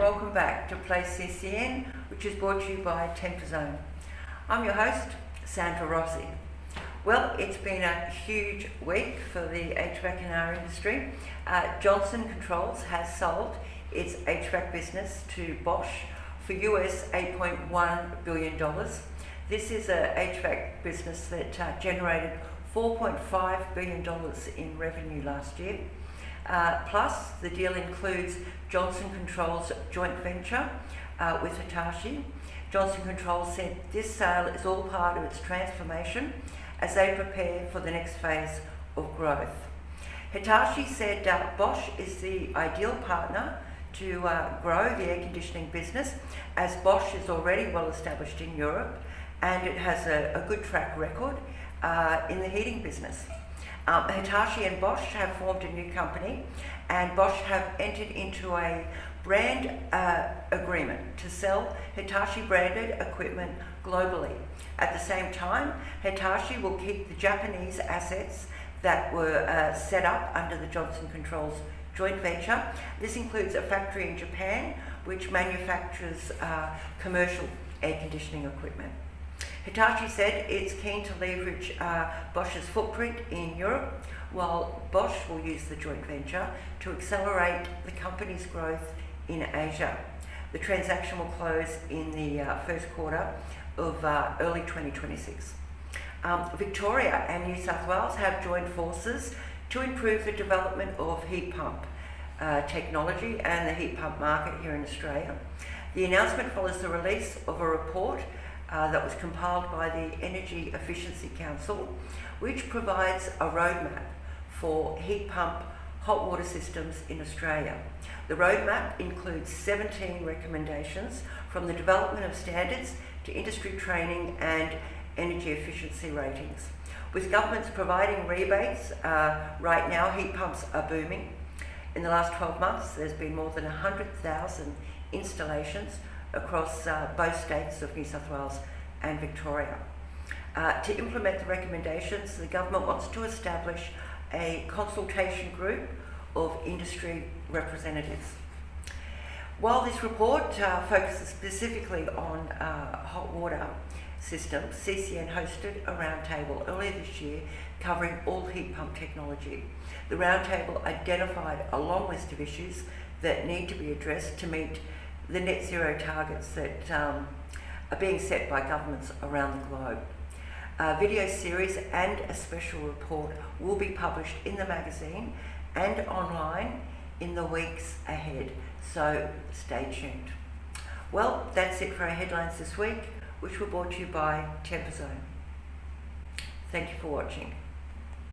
welcome back to Play CCN, which is brought to you by Zone. I'm your host, Sandra Rossi. Well, it's been a huge week for the HVAC in our industry. Johnson Controls has sold its HVAC business to Bosch for US $8.1 billion. This is a HVAC business that generated $4.5 billion in revenue last year. Plus, the deal includes Johnson Controls' joint venture with Hitachi. Johnson Controls said this sale is all part of its transformation as they prepare for the next phase of growth. Hitachi said Bosch is the ideal partner to grow the air conditioning business, as Bosch is already well established in Europe and it has a good track record in the heating business. Hitachi and Bosch have formed a new company, and Bosch have entered into a brand agreement to sell Hitachi branded equipment globally. At the same time, Hitachi will keep the Japanese assets that were set up under the Johnson Controls joint venture. This includes a factory in Japan which manufactures commercial air conditioning equipment. Hitachi said it's keen to leverage Bosch's footprint in Europe, while Bosch will use the joint venture to accelerate the company's growth in Asia. The transaction will close in the first quarter of early 2026. Victoria and New South Wales have joined forces to improve the development of heat pump technology and the heat pump market here in Australia. The announcement follows the release of a report that was compiled by the Energy Efficiency Council, which provides a roadmap for heat pump hot water systems in Australia. The roadmap includes 17 recommendations, from the development of standards to industry training and energy efficiency ratings. With governments providing rebates, right now heat pumps are booming. In the last 12 months, there's been more than 100,000 installations across both states of New South Wales and Victoria. To implement the recommendations, the government wants to establish a consultation group of industry representatives. While this report focuses specifically on hot water systems, CCN hosted a roundtable earlier this year covering all heat pump technology. The roundtable identified a long list of issues that need to be addressed to meet the net zero targets that are being set by governments around the globe. A video series and a special report will be published in the magazine and online in the weeks ahead, so stay tuned. Well, that's it for our headlines this week, which were brought to you by Zone. Thank you for watching.